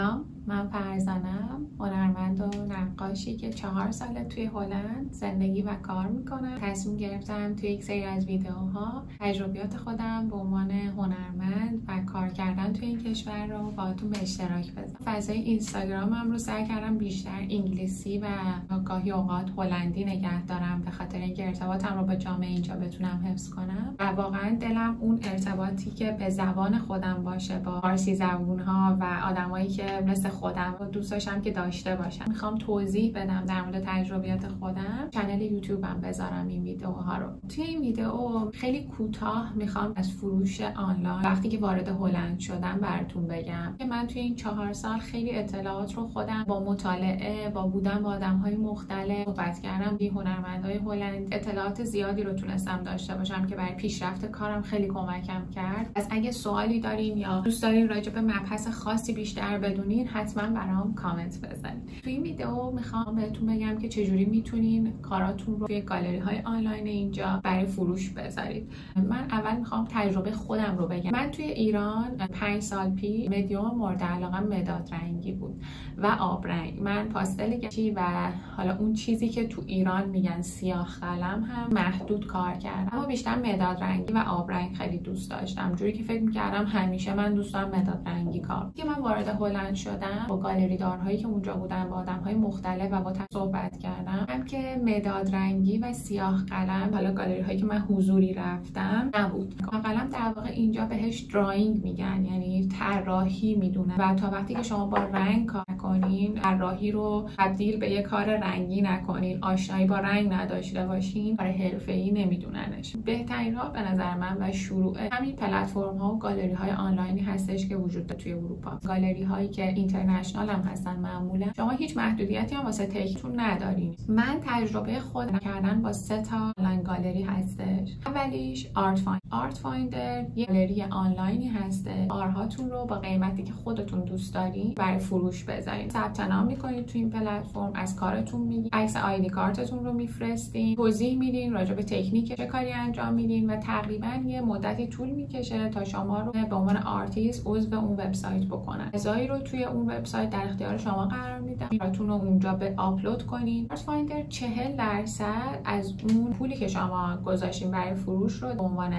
سلام، من فرزانم، هنرمند و نقاشی که 4 ساله توی هلند زندگی و کار میکنم. تصمیم گرفتم توی یک سری از ویدیوها تجربیات خودم به عنوان هنرمند و کار کردن توی این کشور رو باهاتون به اشتراک بذارم. فضای اینستاگرامم رو سعی کردم بیشتر انگلیسی و گاهی اوقات هلندی نگه دارم به خاطر اینکه ارتباطم رو با جامعه اینجا بتونم حفظ کنم و واقعا دلم اون ارتباطی که به زبان خودم باشه با فارسی زبون‌ها و آدمایی که مثل خودم و دوست داشتم که داشته باشم. میخوام توضیح بدم در مورد تجربیات خودم. کانال یوتیوبم بذارم این ویدیوها رو. توی این ویدیو خیلی کوتاه میخوام از فروش آنلاین وقتی که وارد هلند شدم براتون بگم که من توی این 4 سال خیلی اطلاعات رو خودم با مطالعه، با بودن با آدم‌های مختلف صحبت کردم. بی هنرمندای هلند اطلاعات زیادی رو تونستم داشته باشم که برای پیشرفت کارم خیلی کمکم کرد. از اگه سوالی دارین یا دوست دارین راجع به مبحث خاصی بیشتر بدونین حتما برام کامنت بزنید. تو این ویدیو میخوام بهتون بگم که چجوری میتونین کاراتون رو توی گالری های آنلاین اینجا برای فروش بذارید. من اول میخوام تجربه خودم رو بگم. من توی ایران 5 سال پیش مدیوم مورد علاقه مداد رنگی بود و آبرنگ. من پاستل گچی و حالا اون چیزی که تو ایران میگن سیاه قلم هم محدود کار کردم، اما بیشتر مداد رنگی و آبرنگ خیلی دوست داشتم، جوری که فکر میکردم همیشه من دوست دارم مداد رنگی کار. که من وارد هلند شدم با گالری دارهایی که اونجا بودن، با آدم‌های مختلف و با صحبت کردم هم که مداد رنگی و سیاه قلم، حالا گالری هایی که من حضوری رفتم نبود. قلم در واقع اینجا بهش دراینگ میگن، یعنی طراحی میدونن و تا وقتی که شما با رنگ کار کنین، طراحی رو تبدیل به یک کار رنگی نکنین، آشنایی با رنگ نداشته باشین، کار حرفه‌ای نمیدوننش. بهترین راه به نظر من و شروع همین پلتفرم ها و گالری های آنلاینی هستش که وجود داره توی اروپا. گالری هایی که اینترنشنال هم هستن، معمولا شما هیچ محدودیتی هم واسه تکتون ندارین. من تجربه خود کردن با 3 تا آنلاین گالری هستش. اولیش آرت فایندر، یه گالری آنلاینی هسته. کارهاتون رو با قیمتی که خودتون دوست دارین برای فروش بذارین. ثبت نام میکنید تو این پلتفرم، از کارتون میگین، عکس آیدی کارتتون رو میفرستین، توضیح میدین راجع به تکنیک چه کاری انجام میدین و تقریبا یه مدتی طول میکشه تا شما رو به عنوان آرتیست عضو اون وبسایت بکنن. اعضایی رو توی اون وبسایت در اختیار شما قرار میدن، کارتون رو اونجا به آپلود کنین. آرت فایندر 40% از اون پولی که شما گذاشتین برای فروش رو به عنوان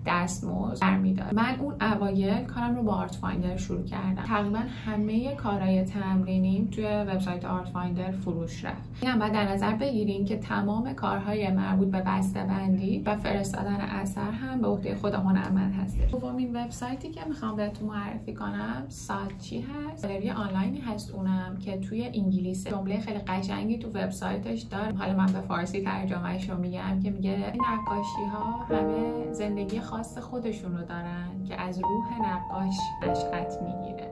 دستمزد برمی‌داره. من اون اوایل کارم رو با آرت فایندر شروع کردم. تقریبا همه کارهای تمرینیم توی وبسایت آرت فایندر فروش رفت. اینم بعد در نظر بگیرین که تمام کارهای مربوط به بسته‌بندی و فرستادن اثر هم به عهده خود هنرمند هستش. دومین وبسایتی که میخوام بهتون معرفی کنم سالچی هست. گالری آنلاینی هست اونم که توی انگلیسه. جمله خیلی قشنگی تو وبسایتش داره. حالا من به فارسی ترجمهش رو میگم که میگه نقاشی‌ها همه زندگی خاص خودشون رو دارن که از روح نقاش نشأت میگیره.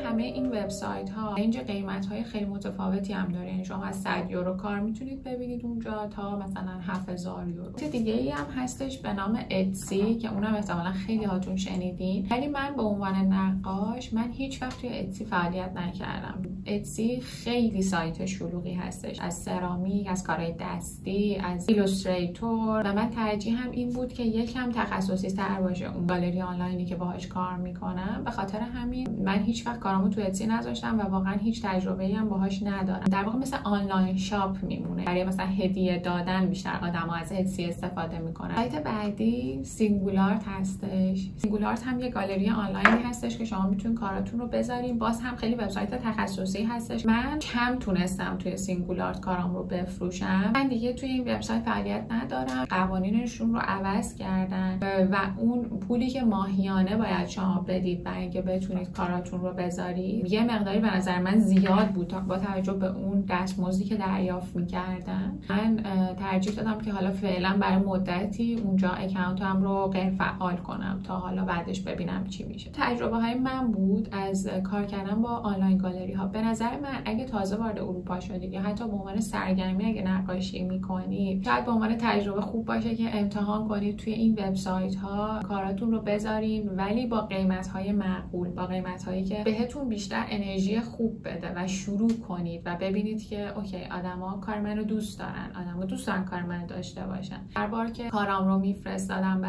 همه این وبسایت ها رنج قیمت های خیلی متفاوتی هم داره. یعنی شما از 100 یورو کار میتونید ببینید اونجا تا مثلا 7000 یورو. چیز دیگه ای هم هستش به نام اتسی که اونم احتمالاً خیلی هاتون شنیدین، ولی من به عنوان نقاش من هیچ وقت توی اتسی فعالیت نکردم. اتسی خیلی سایت شلوغی هستش، از سرامیک، از کارهای دستی، از ایلوستریتور و من ترجیحم این بود که یکم تخصصی تر باشه اون گالری آنلاینی که باهاش کار میکنم. به خاطر همین من هیچ وقت کارامو تو اتسی نذاشتم و واقعا هیچ تجربه‌ای هم باهاش ندارم. در واقع مثل آنلاین شاپ میمونه. برای مثلا هدیه دادن بیشتر آدما از اتسی استفاده میکنن. سایت بعدی سینگولارت هستش. سینگولارت هم یه گالری آنلاینی هستش که شما میتونید کاراتون رو بذارین. باز هم خیلی وبسایت تخصصی هستش. من کم تونستم توی سینگولارت کارام رو بفروشم. من دیگه توی این وبسایت فعالیت ندارم. قوانینشون رو عوض کردن و اون پولی که ماهیانه باید شما بدید برای اینکه بتونید کاراتون رو بذارید یه مقداری به نظر من زیاد بود با توجه به اون دستمزدی که دریافت می‌کردن. من ترجیح دادم که حالا فعلا برای مدتی اونجا اکانتم رو غیر فعال کنم تا حالا بعدش ببینم چی میشه. تجربه های من بود از کار کردن با آنلاین گالری ها. به نظر من اگه تازه وارد اروپا شدید یا حتی به عنوان سرگرمی اگه نقاشی می‌کنید، شاید به عنوان تجربه خوب باشه که امتحان کنید توی این وبسایت ها کاراتون رو بذارین، ولی با قیمت های معقول، با قیمت هایی که بهتون بهتون بیشتر انرژی خوب بده و شروع کنید و ببینید که اوکی آدما کار منو دوست دارن، آدما دوست دارن کار منو داشته باشن. هر بار که کارام رو میفرستادم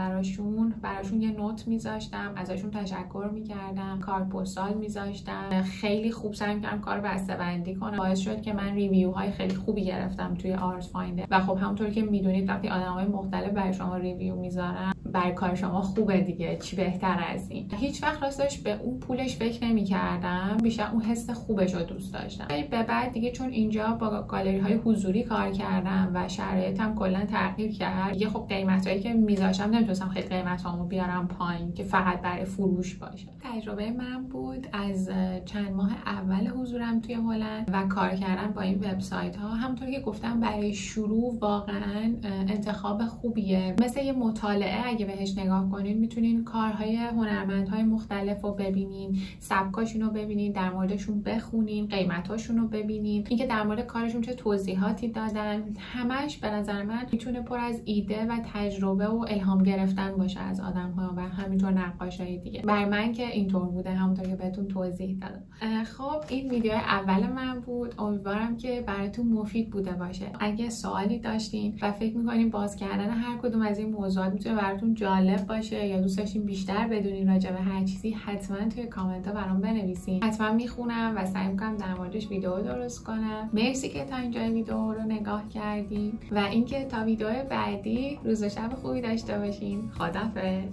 براشون یه نوت میذاشتم، ازشون تشکر میکردم، کارت پستال میذاشتم، خیلی خوب سعی میکردم کار بسته‌بندی کنم. باعث شد که من ریویوهای خیلی خوبی گرفتم توی آرت فایندر و خب همونطور که میدونید وقتی آدمای مختلف برای شما ریویو میذارن برای کار شما خوبه دیگه، چی بهتر از این. هیچ وقت راستش به اون پولش فکر نمی‌کردم، بیشتر اون حس خوبش رو دوست داشتم. ولی به بعد دیگه چون اینجا با گالری‌های حضوری کار کردم و شرایطم کلا تغییر کرد، دیگه خب قیمتایی که میذاشتم نمیتونستم خیلی قیمتامو بیارم پایین که فقط برای فروش باشه. تجربه من بود از چند ماه اول حضورم توی هلند و کار کردن با این وبسایت‌ها. همونطور که گفتم برای شروع واقعا انتخاب خوبیه. مثل یه مطالعه اگه بهش نگاه کنین میتونین کارهای هنرمندهای مختلف رو ببینین، سبکاشون رو ببینین، در موردشون بخونین، قیمتاشون رو ببینین، اینکه در مورد کارشون چه توضیحاتی دادن. همش به نظر من میتونه پر از ایده و تجربه و الهام گرفتن باشه از آدم‌ها و همینطور نقاشای دیگه. برای من که اینطور بوده، همونطور که بهتون توضیح دادم. خب این ویدیو اول من بود، امیدوارم که براتون مفید بوده باشه. اگه سوالی داشتین و فکر می‌کنین باز کردن هر کدوم از این موضوعات میتونه براتون جالب باشه یا دوست داشتین بیشتر بدونین راجع به هر چیزی، حتما توی کامنت ها برام بنویسین. حتما میخونم و سعی میکنم در موردش ویدیو درست کنم. مرسی که تا اینجا ویدیو رو نگاه کردین و اینکه تا ویدیو بعدی روز و شب خوبی داشته باشین. خداحافظ.